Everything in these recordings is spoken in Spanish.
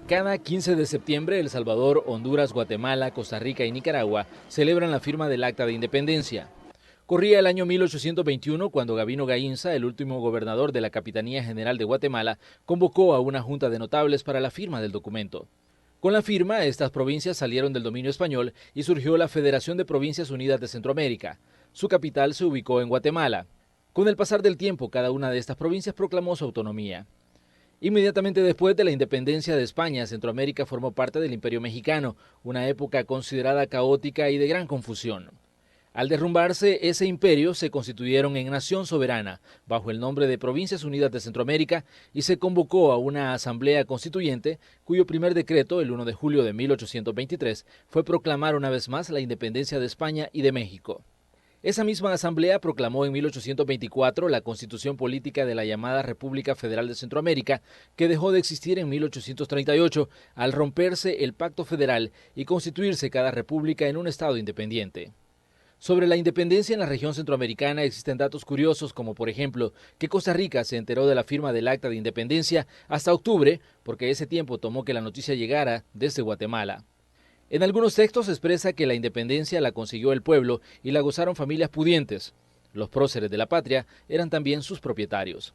Cada 15 de septiembre, El Salvador, Honduras, Guatemala, Costa Rica y Nicaragua celebran la firma del Acta de Independencia. Corría el año 1821 cuando Gabino Gaínza, el último gobernador de la Capitanía General de Guatemala, convocó a una junta de notables para la firma del documento. Con la firma, estas provincias salieron del dominio español y surgió la Federación de Provincias Unidas de Centroamérica. Su capital se ubicó en Guatemala. Con el pasar del tiempo, cada una de estas provincias proclamó su autonomía. Inmediatamente después de la independencia de España, Centroamérica formó parte del Imperio Mexicano, una época considerada caótica y de gran confusión. Al derrumbarse ese imperio, se constituyeron en nación soberana, bajo el nombre de Provincias Unidas de Centroamérica, y se convocó a una asamblea constituyente, cuyo primer decreto, el 1 de julio de 1823, fue proclamar una vez más la independencia de España y de México. Esa misma asamblea proclamó en 1824 la constitución política de la llamada República Federal de Centroamérica, que dejó de existir en 1838 al romperse el Pacto Federal y constituirse cada república en un estado independiente. Sobre la independencia en la región centroamericana existen datos curiosos como, por ejemplo, que Costa Rica se enteró de la firma del Acta de Independencia hasta octubre, porque ese tiempo tomó que la noticia llegara desde Guatemala. En algunos textos se expresa que la independencia la consiguió el pueblo y la gozaron familias pudientes. Los próceres de la patria eran también sus propietarios.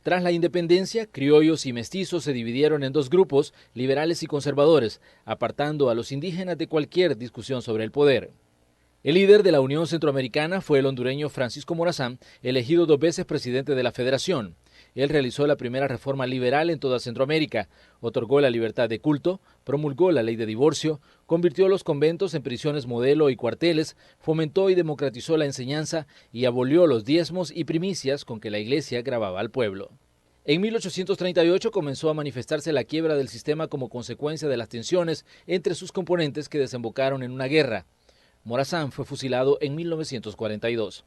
Tras la independencia, criollos y mestizos se dividieron en dos grupos, liberales y conservadores, apartando a los indígenas de cualquier discusión sobre el poder. El líder de la Unión Centroamericana fue el hondureño Francisco Morazán, elegido 2 veces presidente de la Federación. Él realizó la primera reforma liberal en toda Centroamérica, otorgó la libertad de culto, promulgó la ley de divorcio, convirtió los conventos en prisiones modelo y cuarteles, fomentó y democratizó la enseñanza y abolió los diezmos y primicias con que la Iglesia gravaba al pueblo. En 1838 comenzó a manifestarse la quiebra del sistema como consecuencia de las tensiones entre sus componentes que desembocaron en una guerra. Morazán fue fusilado en 1942.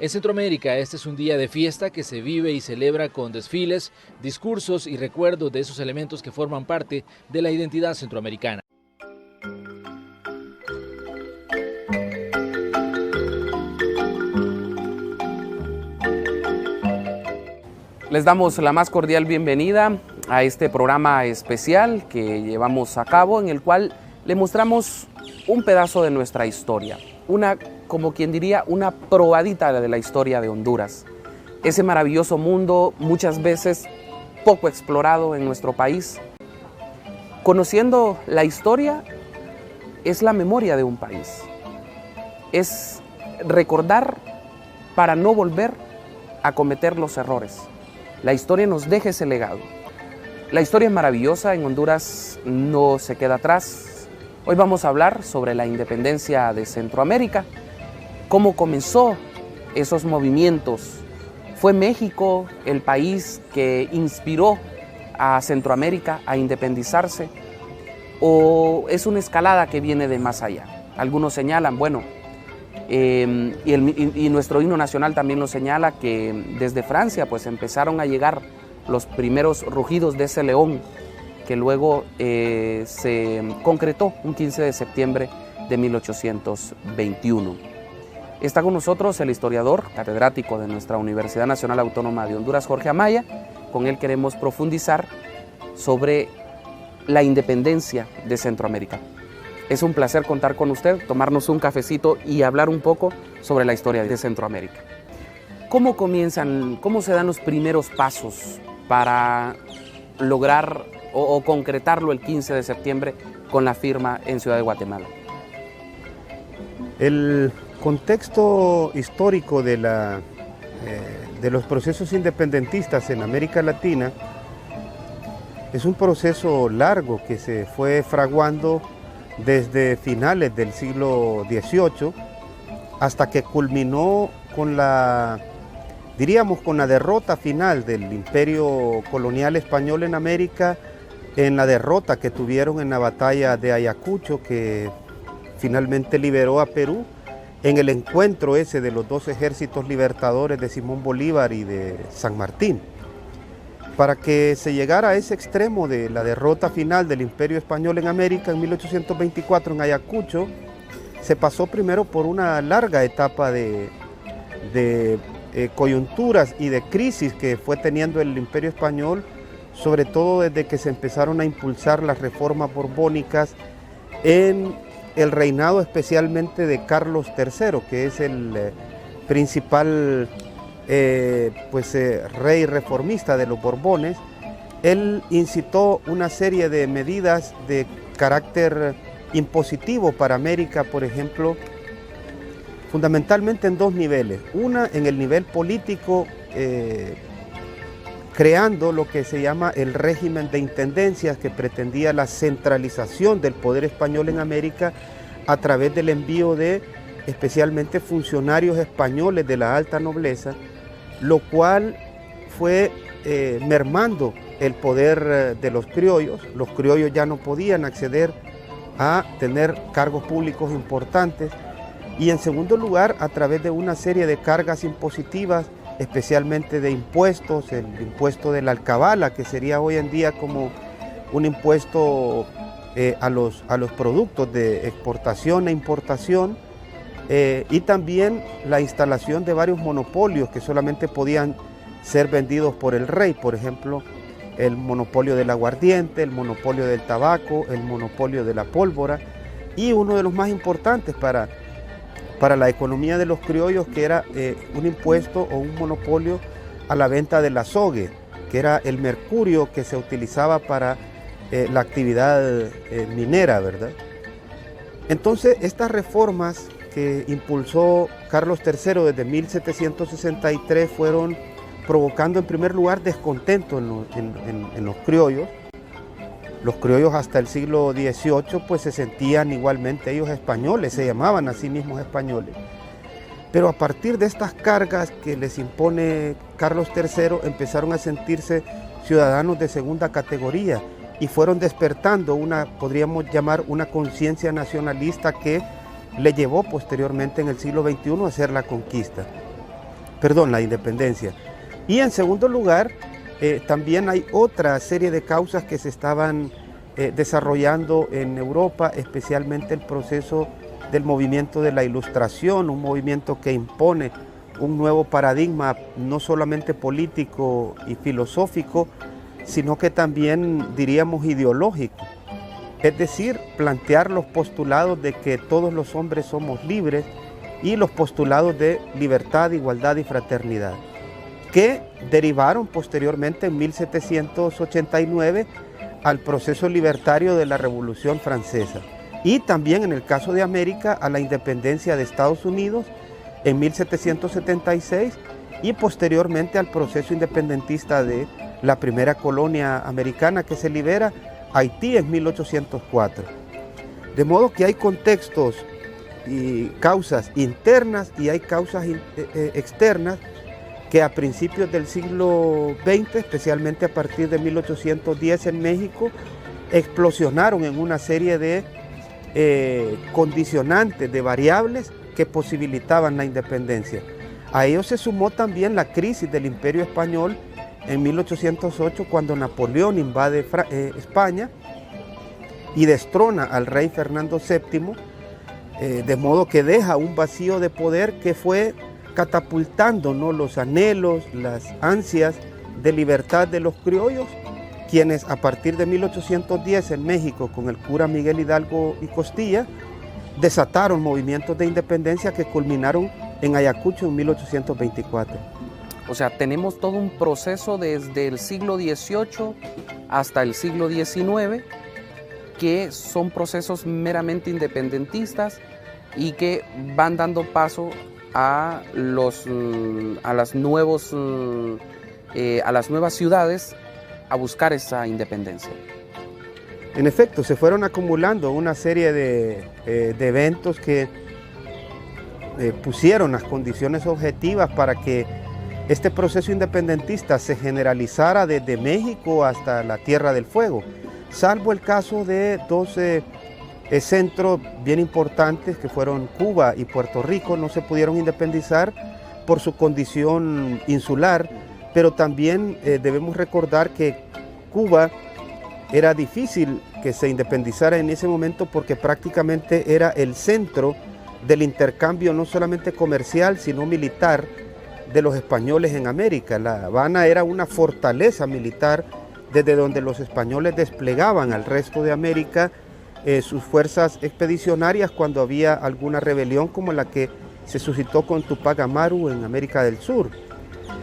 En Centroamérica, este es un día de fiesta que se vive y celebra con desfiles, discursos y recuerdos de esos elementos que forman parte de la identidad centroamericana. Les damos la más cordial bienvenida a este programa especial que llevamos a cabo, en el cual le mostramos un pedazo de nuestra historia, como quien diría, una probadita de la historia de Honduras. Ese maravilloso mundo, muchas veces poco explorado en nuestro país. Conociendo la historia es la memoria de un país. Es recordar para no volver a cometer los errores. La historia nos deja ese legado. La historia es maravillosa, en Honduras no se queda atrás. Hoy vamos a hablar sobre la independencia de Centroamérica, cómo comenzó esos movimientos. ¿Fue México el país que inspiró a Centroamérica a independizarse? ¿O es una escalada que viene de más allá? Algunos señalan, y nuestro himno nacional también lo señala, que desde Francia pues empezaron a llegar los primeros rugidos de ese león que luego se concretó un 15 de septiembre de 1821. Está con nosotros el historiador, catedrático de nuestra Universidad Nacional Autónoma de Honduras, Jorge Amaya. Con él queremos profundizar sobre la independencia de Centroamérica. Es un placer contar con usted, tomarnos un cafecito y hablar un poco sobre la historia de Centroamérica. ¿Cómo se dan los primeros pasos para lograr o concretarlo el 15 de septiembre con la firma en Ciudad de Guatemala? El contexto histórico de los procesos independentistas en América Latina es un proceso largo que se fue fraguando desde finales del siglo XVIII hasta que culminó con la derrota final del imperio colonial español en América, en la derrota que tuvieron en la batalla de Ayacucho, que finalmente liberó a Perú, en el encuentro ese de los 2 ejércitos libertadores de Simón Bolívar y de San Martín. Para que se llegara a ese extremo de la derrota final del imperio español en América en 1824 en Ayacucho, se pasó primero por una larga etapa de coyunturas y de crisis que fue teniendo el imperio español sobre todo desde que se empezaron a impulsar las reformas borbónicas en el reinado especialmente de Carlos III, que es el principal rey reformista de los Borbones. Él incitó una serie de medidas de carácter impositivo para América, por ejemplo, fundamentalmente en dos niveles. Una, en el nivel político, creando lo que se llama el régimen de intendencias, que pretendía la centralización del poder español en América a través del envío de especialmente funcionarios españoles de la alta nobleza, lo cual fue mermando el poder de los criollos. Los criollos ya no podían acceder a tener cargos públicos importantes, y en segundo lugar, a través de una serie de cargas impositivas, especialmente de impuestos, el impuesto de la alcabala, que sería hoy en día como un impuesto a los productos de exportación e importación, y también la instalación de varios monopolios que solamente podían ser vendidos por el rey, por ejemplo, el monopolio del aguardiente, el monopolio del tabaco, el monopolio de la pólvora, y uno de los más importantes para la economía de los criollos, que era un impuesto o un monopolio a la venta del azogue, que era el mercurio que se utilizaba para la actividad minera, ¿verdad? Entonces, estas reformas que impulsó Carlos III desde 1763 fueron provocando en primer lugar descontento en los criollos. Los criollos hasta el siglo XVIII pues se sentían igualmente ellos españoles, se llamaban a sí mismos españoles. Pero a partir de estas cargas que les impone Carlos III empezaron a sentirse ciudadanos de segunda categoría y fueron despertando podríamos llamar una conciencia nacionalista que le llevó posteriormente en el siglo XXI a hacer la independencia. Y en segundo lugar, también hay otra serie de causas que se estaban desarrollando en Europa, especialmente el proceso del movimiento de la Ilustración, un movimiento que impone un nuevo paradigma, no solamente político y filosófico, sino que también, diríamos, ideológico. Es decir, plantear los postulados de que todos los hombres somos libres y los postulados de libertad, igualdad y fraternidad, que derivaron posteriormente en 1789 al proceso libertario de la Revolución Francesa, y también en el caso de América a la independencia de Estados Unidos en 1776 y posteriormente al proceso independentista de la primera colonia americana que se libera, Haití, en 1804. De modo que hay contextos y causas internas y hay causas externas que a principios del siglo XX, especialmente a partir de 1810 en México, explosionaron en una serie de condicionantes, de variables que posibilitaban la independencia. A ello se sumó también la crisis del Imperio Español en 1808, cuando Napoleón invade España y destrona al rey Fernando VII, de modo que deja un vacío de poder que fue catapultando, ¿no?, los anhelos, las ansias de libertad de los criollos, quienes a partir de 1810 en México, con el cura Miguel Hidalgo y Costilla, desataron movimientos de independencia que culminaron en Ayacucho en 1824. O sea, tenemos todo un proceso desde el siglo XVIII hasta el siglo XIX, que son procesos meramente independentistas y que van dando paso a las nuevas ciudades a buscar esa independencia. En efecto, se fueron acumulando una serie de eventos que pusieron las condiciones objetivas para que este proceso independentista se generalizara desde México hasta la Tierra del Fuego, salvo el caso de dos centros bien importantes que fueron Cuba y Puerto Rico. No se pudieron independizar por su condición insular, pero también debemos recordar que Cuba era difícil que se independizara en ese momento porque prácticamente era el centro del intercambio no solamente comercial sino militar de los españoles en América. La Habana era una fortaleza militar desde donde los españoles desplegaban al resto de América sus fuerzas expedicionarias cuando había alguna rebelión como la que se suscitó con Tupac Amaru en América del Sur.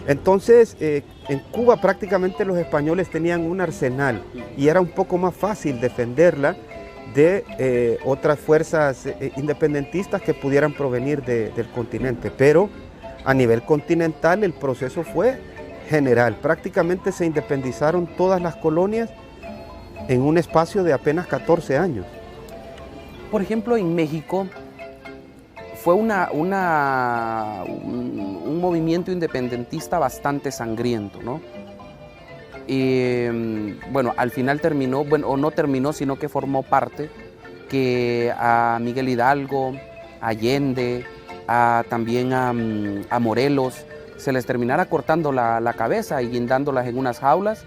Entonces, en Cuba prácticamente los españoles tenían un arsenal y era un poco más fácil defenderla de otras fuerzas independentistas que pudieran provenir del continente. Pero a nivel continental el proceso fue general. Prácticamente se independizaron todas las colonias en un espacio de apenas 14 años. Por ejemplo, en México fue un movimiento independentista bastante sangriento, ¿no? Y bueno, al final terminó, bueno, o no terminó, sino que formó parte que a Miguel Hidalgo, a Allende, también a Morelos, se les terminara cortando la cabeza y guindándolas en unas jaulas,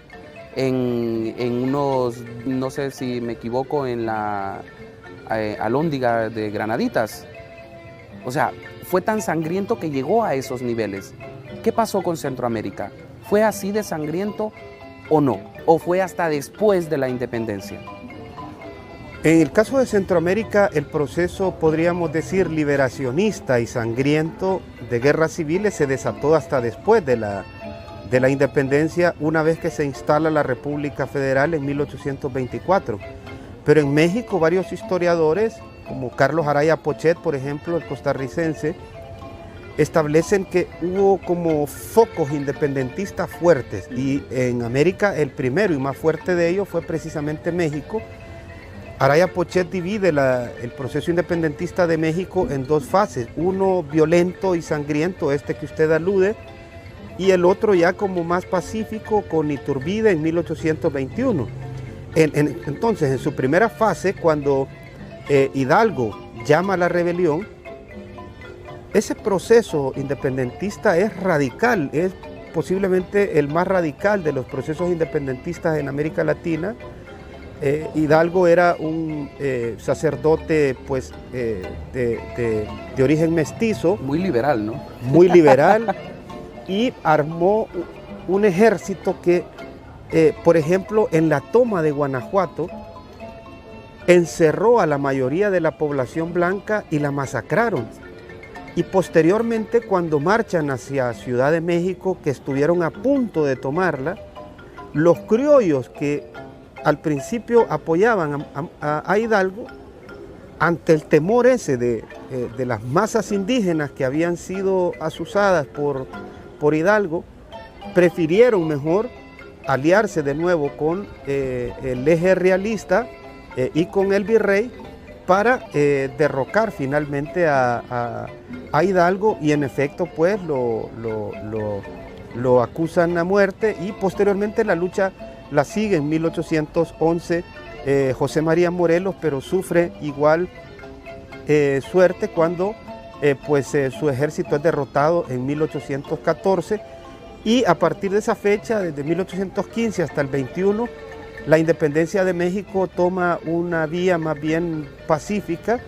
en unos, no sé si me equivoco, en la Alhóndiga de Granaditas. O sea, fue tan sangriento que llegó a esos niveles. ¿Qué pasó con Centroamérica? ¿Fue así de sangriento o no? ¿O fue hasta después de la independencia? En el caso de Centroamérica, el proceso, podríamos decir, liberacionista y sangriento de guerras civiles se desató hasta después de la independencia, una vez que se instala la República Federal en 1824. Pero en México varios historiadores, como Carlos Araya Pochet, por ejemplo, el costarricense, establecen que hubo como focos independentistas fuertes, y en América el primero y más fuerte de ellos fue precisamente México. Araya Pochet divide el proceso independentista de México en dos fases, uno violento y sangriento, este que usted alude, y el otro ya como más pacífico con Iturbide en 1821. Entonces, en su primera fase, cuando Hidalgo llama a la rebelión, ese proceso independentista es radical, es posiblemente el más radical de los procesos independentistas en América Latina. Hidalgo era un sacerdote pues, de origen mestizo. Muy liberal, ¿no? Muy liberal, y armó un ejército que, por ejemplo, en la toma de Guanajuato, encerró a la mayoría de la población blanca y la masacraron. Y posteriormente, cuando marchan hacia Ciudad de México, que estuvieron a punto de tomarla, los criollos que al principio apoyaban a Hidalgo, ante el temor ese de las masas indígenas que habían sido asusadas por Hidalgo, prefirieron mejor aliarse de nuevo con el eje realista y con el virrey para derrocar finalmente a Hidalgo, y en efecto pues lo acusan a muerte, y posteriormente la lucha la sigue en 1811 José María Morelos, pero sufre igual suerte cuando su ejército es derrotado en 1814, y a partir de esa fecha, desde 1815 hasta el 21, la independencia de México toma una vía más bien pacífica.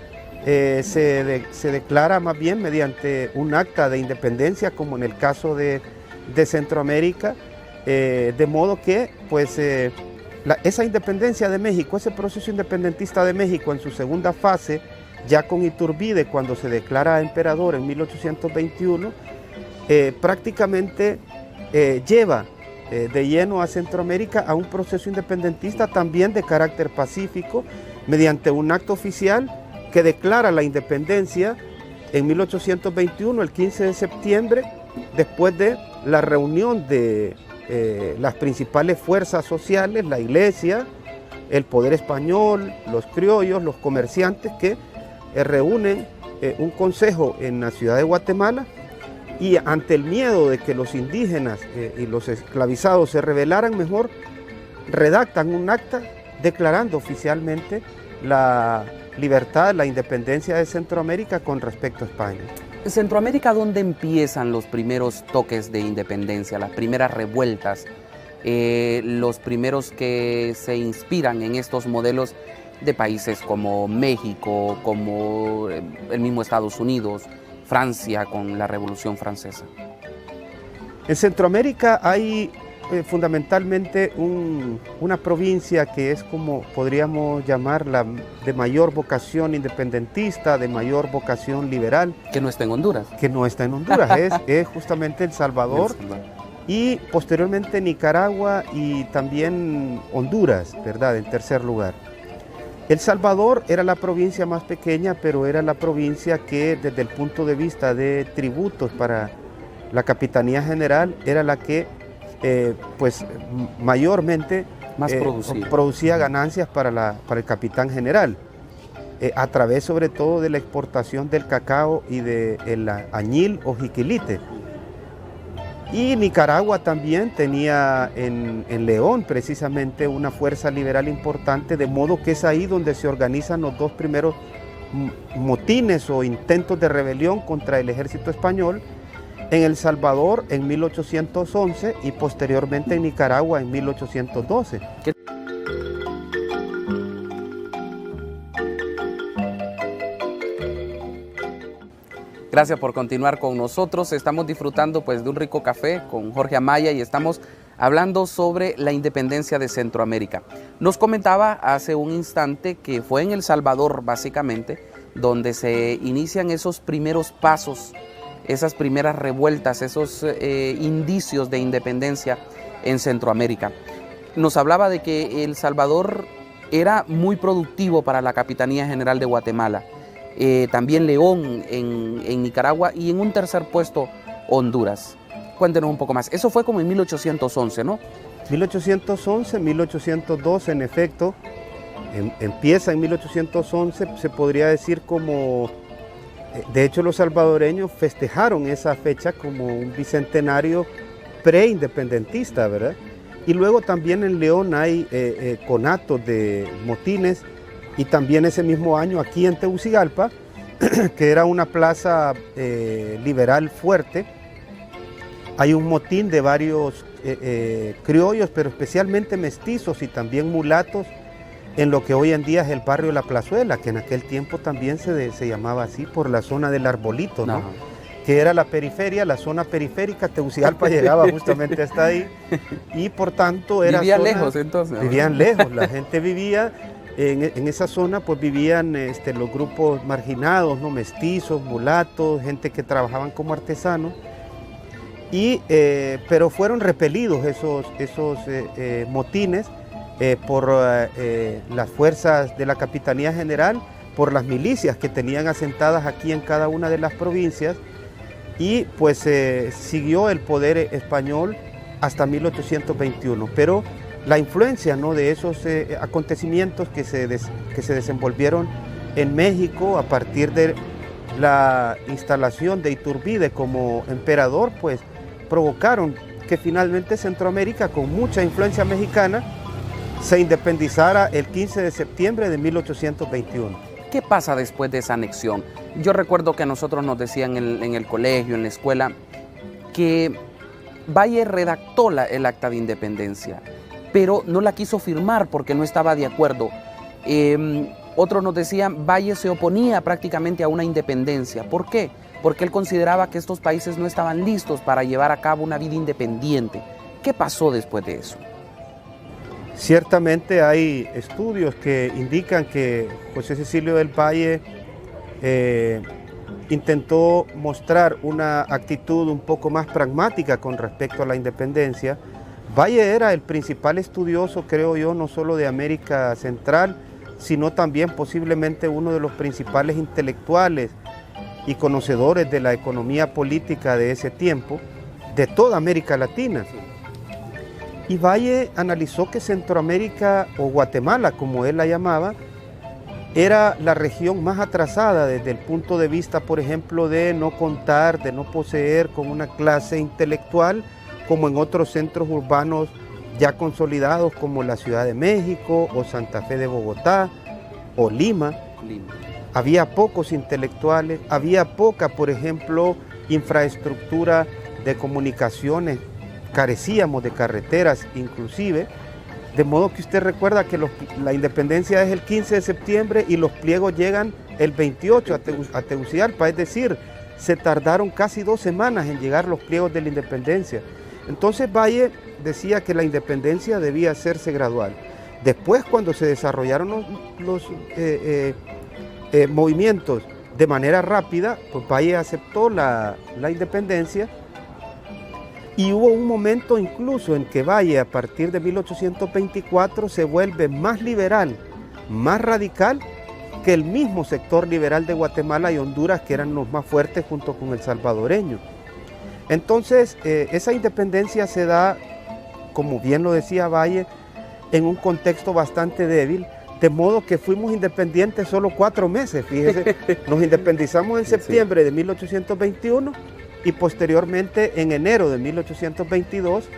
Se declara más bien mediante un acta de independencia, como en el caso de Centroamérica, de modo que pues, esa independencia de México, ese proceso independentista de México en su segunda fase, ya con Iturbide cuando se declara emperador en 1821, prácticamente lleva de lleno a Centroamérica a un proceso independentista también de carácter pacífico, mediante un acto oficial que declara la independencia en 1821, el 15 de septiembre, después de la reunión de las principales fuerzas sociales, la iglesia, el poder español, los criollos, los comerciantes, que reúnen un consejo en la ciudad de Guatemala, y ante el miedo de que los indígenas y los esclavizados se rebelaran, mejor redactan un acta declarando oficialmente la libertad, la independencia de Centroamérica con respecto a España. En Centroamérica, ¿dónde empiezan los primeros toques de independencia, las primeras revueltas, los primeros que se inspiran en estos modelos de países como México, como el mismo Estados Unidos, Francia con la Revolución Francesa? En Centroamérica hay fundamentalmente una provincia que es como podríamos llamarla de mayor vocación independentista, de mayor vocación liberal. Que no está en Honduras. Que no está en Honduras, es justamente El Salvador. Y posteriormente Nicaragua y también Honduras, ¿verdad? En tercer lugar. El Salvador era la provincia más pequeña, pero era la provincia que desde el punto de vista de tributos para la Capitanía General era la que pues mayormente más producía ganancias para el Capitán General, a través sobre todo de la exportación del cacao y del añil o jiquilite. Y Nicaragua también tenía en León precisamente una fuerza liberal importante, de modo que es ahí donde se organizan los dos primeros motines o intentos de rebelión contra el ejército español, en El Salvador en 1811 y posteriormente en Nicaragua en 1812. Gracias por continuar con nosotros. Estamos disfrutando pues de un rico café con Jorge Amaya y estamos hablando sobre la independencia de Centroamérica. Nos comentaba hace un instante que fue en El Salvador básicamente donde se inician esos primeros pasos, esas primeras revueltas, esos indicios de independencia en Centroamérica. Nos hablaba de que El Salvador era muy productivo para la Capitanía General de Guatemala. También León en Nicaragua y en un tercer puesto Honduras. Cuéntenos un poco más. Eso fue como en 1811, ¿no? 1811, 1812 en efecto. Empieza en 1811, se podría decir como... De hecho los salvadoreños festejaron esa fecha como un bicentenario preindependentista, ¿verdad? Y luego también en León hay conatos de motines. Y también ese mismo año aquí en Tegucigalpa, que era una plaza liberal fuerte, hay un motín de varios criollos, pero especialmente mestizos y también mulatos, en lo que hoy en día es el barrio La Plazuela, que en aquel tiempo también se llamaba así por la zona del Arbolito, ¿no? Que era la periferia, la zona periférica. Tegucigalpa llegaba justamente hasta ahí y por tanto era Vivían lejos entonces. Vivían lejos, la gente vivía... En esa zona pues vivían los grupos marginados, ¿no? Mestizos, mulatos, gente que trabajaban como artesanos, pero fueron repelidos esos motines por las fuerzas de la Capitanía General, por las milicias que tenían asentadas aquí en cada una de las provincias, y pues siguió el poder español hasta 1821, pero la influencia, ¿no?, de esos acontecimientos que se desenvolvieron en México a partir de la instalación de Iturbide como emperador, pues provocaron que finalmente Centroamérica, con mucha influencia mexicana, se independizara el 15 de septiembre de 1821. ¿Qué pasa después de esa anexión? Yo recuerdo que a nosotros nos decían en el colegio, en la escuela, que Valle redactó el acta de independencia, pero no la quiso firmar porque no estaba de acuerdo. Otros nos decían, Valle se oponía prácticamente a una independencia. ¿Por qué? Porque él consideraba que estos países no estaban listos para llevar a cabo una vida independiente. ¿Qué pasó después de eso? Ciertamente hay estudios que indican que José Cecilio del Valle intentó mostrar una actitud un poco más pragmática con respecto a la independencia. Valle era el principal estudioso, creo yo, no solo de América Central, sino también posiblemente uno de los principales intelectuales y conocedores de la economía política de ese tiempo, de toda América Latina. Y Valle analizó que Centroamérica, o Guatemala, como él la llamaba, era la región más atrasada desde el punto de vista, por ejemplo, de no contar, de no poseer con una clase intelectual, como en otros centros urbanos ya consolidados como la Ciudad de México o Santa Fe de Bogotá o Lima. Había pocos intelectuales, había poca, por ejemplo, infraestructura de comunicaciones, carecíamos de carreteras inclusive, de modo que usted recuerda que la independencia es el 15 de septiembre y los pliegos llegan el 28 a Tegucigalpa, es decir, se tardaron casi 2 semanas en llegar los pliegos de la independencia. Entonces Valle decía que la independencia debía hacerse gradual. Después, cuando se desarrollaron los movimientos de manera rápida, pues Valle aceptó la independencia, y hubo un momento incluso en que Valle, a partir de 1824, se vuelve más liberal, más radical que el mismo sector liberal de Guatemala y Honduras, que eran los más fuertes junto con el salvadoreño. Entonces, esa independencia se da, como bien lo decía Valle, en un contexto bastante débil, de modo que fuimos independientes solo 4 meses, fíjese. Nos independizamos en septiembre de 1821 y posteriormente en enero de 1822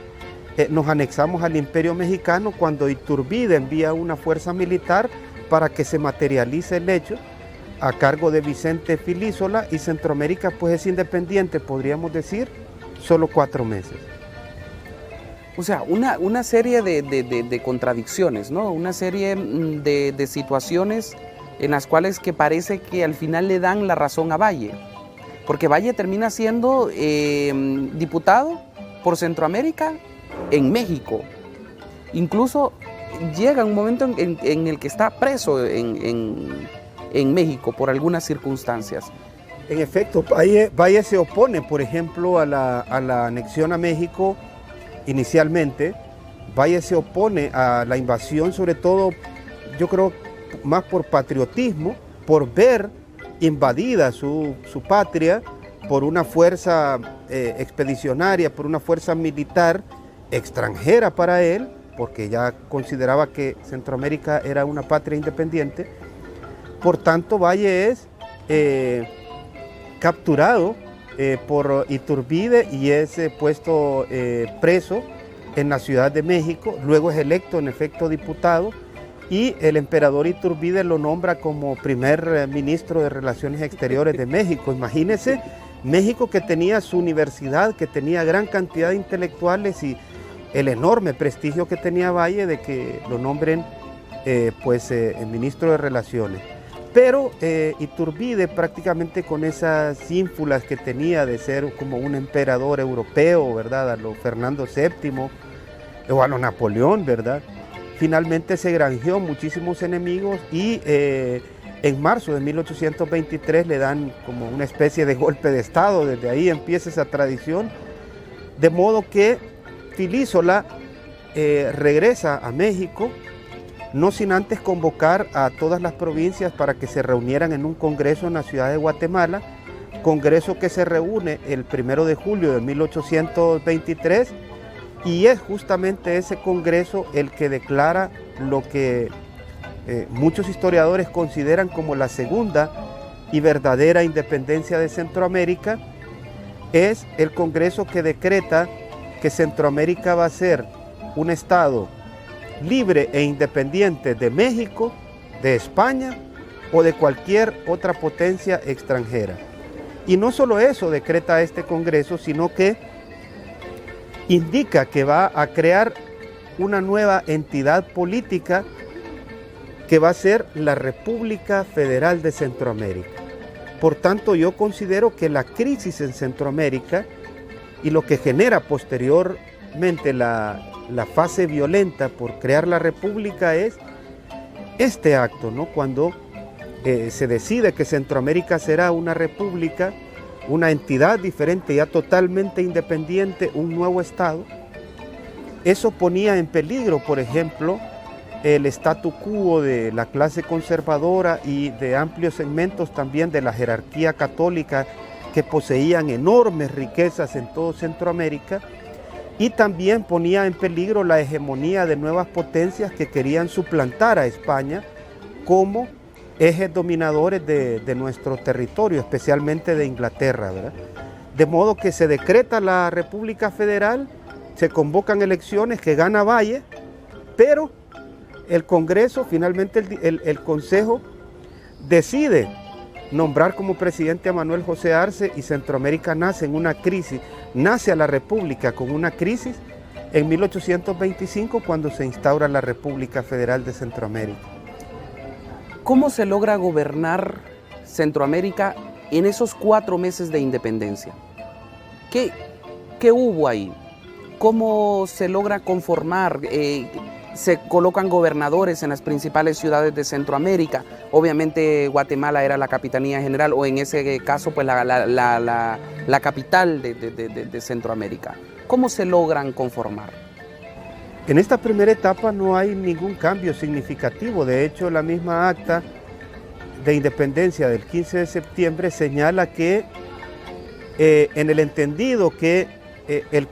nos anexamos al Imperio Mexicano, cuando Iturbide envía una fuerza militar para que se materialice el hecho, a cargo de Vicente Filísola, y Centroamérica pues es independiente, podríamos decir, solo 4 meses. O sea, una serie de contradicciones, ¿no? Una serie de situaciones en las cuales que parece que al final le dan la razón a Valle. Porque Valle termina siendo diputado por Centroamérica en México. Incluso llega un momento en el que está preso en México por algunas circunstancias. En efecto, Valle se opone, por ejemplo, a la anexión a México. Inicialmente, Valle se opone a la invasión, sobre todo, yo creo, más por patriotismo, por ver invadida su patria por una fuerza expedicionaria, por una fuerza militar extranjera para él, porque ya consideraba que Centroamérica era una patria independiente. Por tanto, Valle es capturado por Iturbide y es puesto preso en la Ciudad de México. Luego es electo en efecto diputado, y el emperador Iturbide lo nombra como primer ministro de Relaciones Exteriores de México. Imagínense, México, que tenía su universidad, que tenía gran cantidad de intelectuales, y el enorme prestigio que tenía Valle de que lo nombren ministro de Relaciones. Pero Iturbide, prácticamente con esas ínfulas que tenía de ser como un emperador europeo, ¿verdad?, a lo Fernando VII o a lo Napoleón, ¿verdad?, finalmente se granjeó muchísimos enemigos, y en marzo de 1823 le dan como una especie de golpe de estado. Desde ahí empieza esa tradición, de modo que Filísola regresa a México, no sin antes convocar a todas las provincias para que se reunieran en un congreso en la ciudad de Guatemala, congreso que se reúne el 1 de julio de 1823, y es justamente ese congreso el que declara lo que muchos historiadores consideran como la segunda y verdadera independencia de Centroamérica. Es el congreso que decreta que Centroamérica va a ser un estado libre e independiente de México, de España o de cualquier otra potencia extranjera. Y no solo eso decreta este congreso, sino que indica que va a crear una nueva entidad política que va a ser la República Federal de Centroamérica. Por tanto, yo considero que la crisis en Centroamérica y lo que genera posteriormente la fase violenta por crear la República es este acto, ¿no? Cuando se decide que Centroamérica será una república, una entidad diferente, ya totalmente independiente, un nuevo Estado. Eso ponía en peligro, por ejemplo, el statu quo de la clase conservadora y de amplios segmentos también de la jerarquía católica, que poseían enormes riquezas en todo Centroamérica, y también ponía en peligro la hegemonía de nuevas potencias que querían suplantar a España como ejes dominadores de nuestro territorio, especialmente de Inglaterra, ¿verdad? De modo que se decreta la República Federal, se convocan elecciones que gana Valle, pero el Congreso, finalmente el Consejo, decide nombrar como presidente a Manuel José Arce, y Centroamérica nace en una crisis, nace a la República con una crisis en 1825, cuando se instaura la República Federal de Centroamérica. ¿Cómo se logra gobernar Centroamérica en esos 4 meses de independencia? ¿Qué hubo ahí? ¿Cómo se logra conformar? Se colocan gobernadores en las principales ciudades de Centroamérica. Obviamente Guatemala era la capitanía general, o en ese caso pues la capital de Centroamérica. ¿Cómo se logran conformar? En esta primera etapa no hay ningún cambio significativo. De hecho, la misma acta de independencia del 15 de septiembre señala que en el entendido que el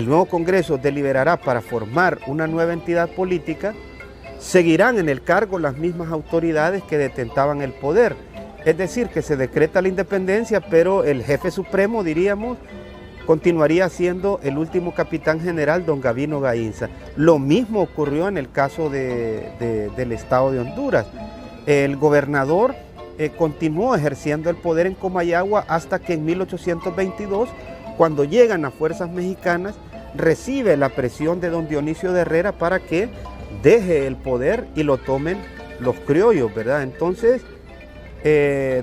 nuevo Congreso deliberará para formar una nueva entidad política, seguirán en el cargo las mismas autoridades que detentaban el poder. Es decir, que se decreta la independencia, pero el jefe supremo, diríamos, continuaría siendo el último capitán general, don Gabino Gaínza. Lo mismo ocurrió en el caso del estado de Honduras. El gobernador continuó ejerciendo el poder en Comayagua hasta que en 1822, cuando llegan las fuerzas mexicanas, recibe la presión de don Dionisio de Herrera para que deje el poder y lo tomen los criollos, ¿verdad? Entonces,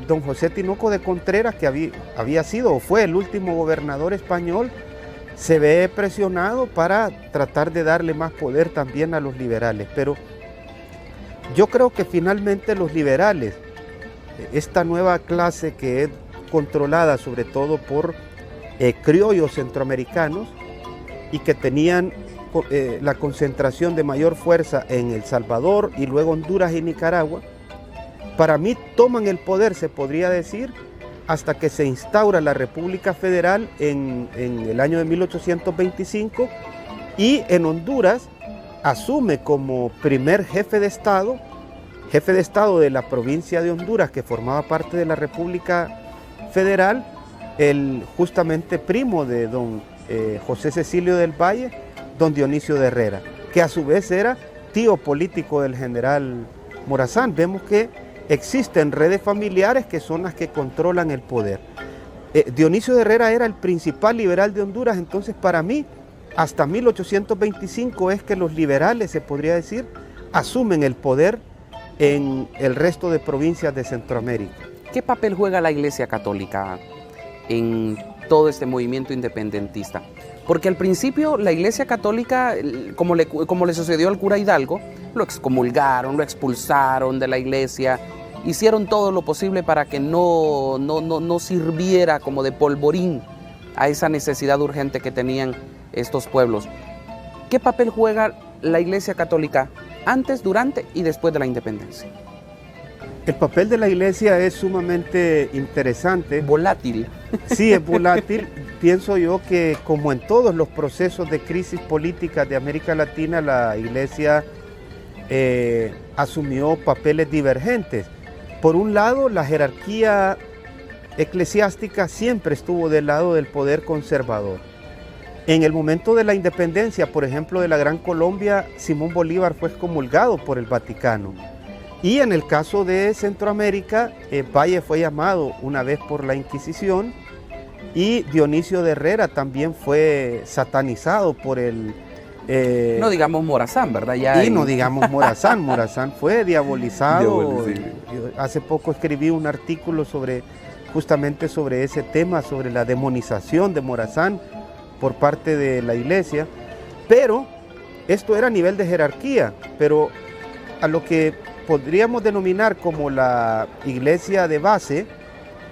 don José Tinoco de Contreras, que había sido o fue el último gobernador español, se ve presionado para tratar de darle más poder también a los liberales. Pero yo creo que finalmente los liberales, esta nueva clase que es controlada sobre todo por criollos centroamericanos y que tenían la concentración de mayor fuerza en El Salvador y luego Honduras y Nicaragua, para mí toman el poder, se podría decir, hasta que se instaura la República Federal en el año de 1825, y en Honduras asume como primer jefe de Estado de la provincia de Honduras, que formaba parte de la República Federal, el justamente primo de don José Cecilio del Valle, don Dionisio de Herrera, que a su vez era tío político del general Morazán. Vemos que existen redes familiares que son las que controlan el poder. Dionisio de Herrera era el principal liberal de Honduras. Entonces, para mí, hasta 1825 es que los liberales, se podría decir, asumen el poder en el resto de provincias de Centroamérica. ¿Qué papel juega la Iglesia Católica en todo este movimiento independentista? Porque al principio la Iglesia Católica, como le sucedió al cura Hidalgo, lo excomulgaron, lo expulsaron de la iglesia, hicieron todo lo posible para que no sirviera como de polvorín a esa necesidad urgente que tenían estos pueblos. ¿Qué papel juega la Iglesia Católica antes, durante y después de la independencia? El papel de la Iglesia es sumamente interesante. Volátil. Sí, es volátil. Pienso yo que, como en todos los procesos de crisis política de América Latina, la Iglesia asumió papeles divergentes. Por un lado, la jerarquía eclesiástica siempre estuvo del lado del poder conservador. En el momento de la independencia, por ejemplo, de la Gran Colombia, Simón Bolívar fue excomulgado por el Vaticano. Y en el caso de Centroamérica, Valle fue llamado una vez por la Inquisición, y Dionisio de Herrera también fue satanizado por el... no digamos Morazán, ¿verdad? No digamos Morazán. Morazán fue diabolizado. Yo hace poco escribí un artículo justamente sobre ese tema, sobre la demonización de Morazán por parte de la Iglesia. Pero esto era a nivel de jerarquía, pero a lo que podríamos denominar como la iglesia de base,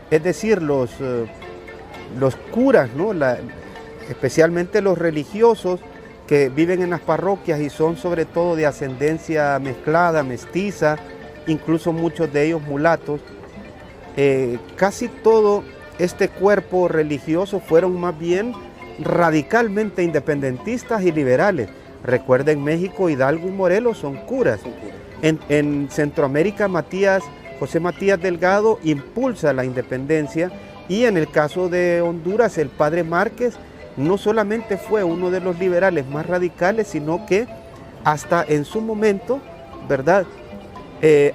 es decir, los curas, ¿no? Especialmente los religiosos que viven en las parroquias y son sobre todo de ascendencia mezclada, mestiza, incluso muchos de ellos mulatos. Casi todo este cuerpo religioso fueron más bien radicalmente independentistas y liberales. Recuerden, México, Hidalgo y Morelos son curas. En Centroamérica, José Matías Delgado impulsa la independencia, y en el caso de Honduras, el padre Márquez no solamente fue uno de los liberales más radicales, sino que hasta en su momento, ¿verdad?,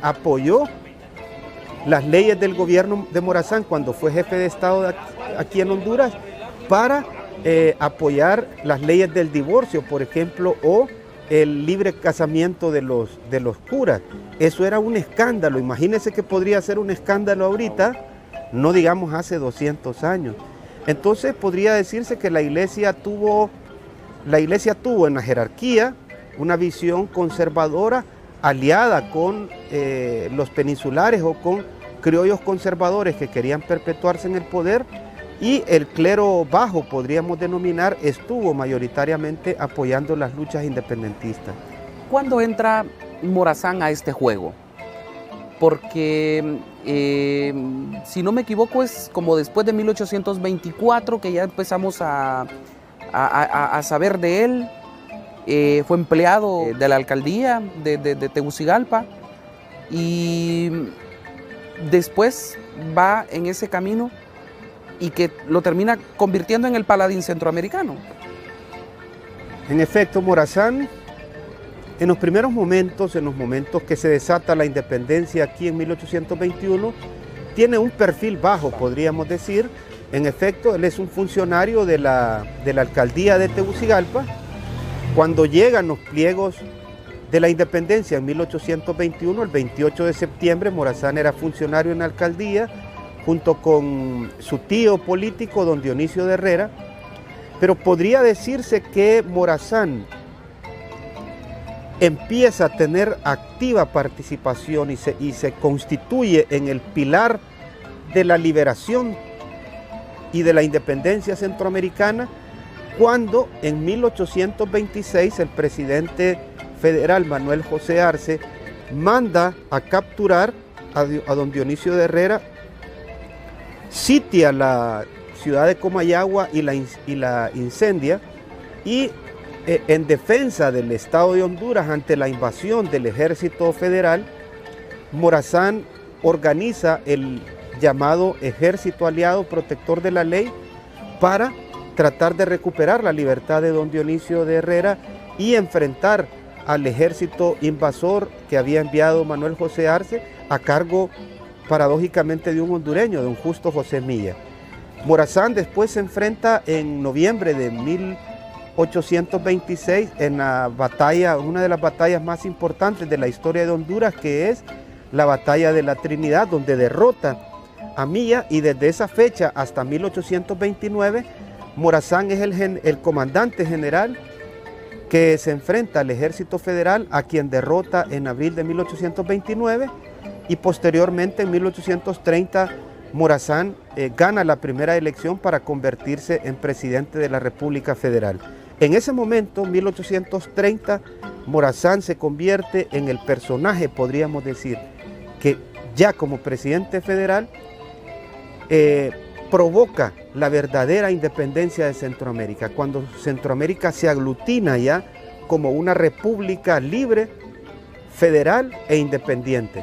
apoyó las leyes del gobierno de Morazán cuando fue jefe de Estado aquí en Honduras, para apoyar las leyes del divorcio, por ejemplo, o el libre casamiento de los curas. Eso era un escándalo. Imagínense que podría ser un escándalo ahorita, no digamos hace 200 años. Entonces podría decirse que la iglesia tuvo en la jerarquía una visión conservadora aliada con los peninsulares o con criollos conservadores que querían perpetuarse en el poder, y el clero bajo, podríamos denominar, estuvo mayoritariamente apoyando las luchas independentistas. ¿Cuándo entra Morazán a este juego? Porque, si no me equivoco, es como después de 1824 que ya empezamos a saber de él. Fue empleado de la alcaldía de Tegucigalpa y después va en ese camino y que lo termina convirtiendo en el paladín centroamericano. En efecto, Morazán, en los primeros momentos, en los momentos que se desata la independencia aquí en 1821, tiene un perfil bajo, podríamos decir. En efecto, él es un funcionario de la alcaldía de Tegucigalpa. Cuando llegan los pliegos de la independencia en 1821, el 28 de septiembre, Morazán era funcionario en la alcaldía, junto con su tío político, don Dionisio de Herrera, pero podría decirse que Morazán empieza a tener activa participación y se constituye en el pilar de la liberación y de la independencia centroamericana, cuando en 1826 el presidente federal Manuel José Arce manda a capturar a don Dionisio de Herrera, sitia la ciudad de Comayagua y la incendia, y en defensa del Estado de Honduras ante la invasión del ejército federal, Morazán organiza el llamado Ejército Aliado Protector de la Ley para tratar de recuperar la libertad de don Dionisio de Herrera y enfrentar al ejército invasor que había enviado Manuel José Arce, a cargo paradójicamente de un hondureño, don Justo José Milla. Morazán después se enfrenta en noviembre de 1826 en la batalla, una de las batallas más importantes de la historia de Honduras, que es la batalla de la Trinidad, donde derrota a Milla, y desde esa fecha hasta 1829 Morazán es el comandante general que se enfrenta al ejército federal, a quien derrota en abril de 1829, y posteriormente en 1830 Morazán gana la primera elección para convertirse en presidente de la República Federal. En ese momento, 1830, Morazán se convierte en el personaje, podríamos decir, que ya como presidente federal provoca la verdadera independencia de Centroamérica, cuando Centroamérica se aglutina ya como una república libre, federal e independiente.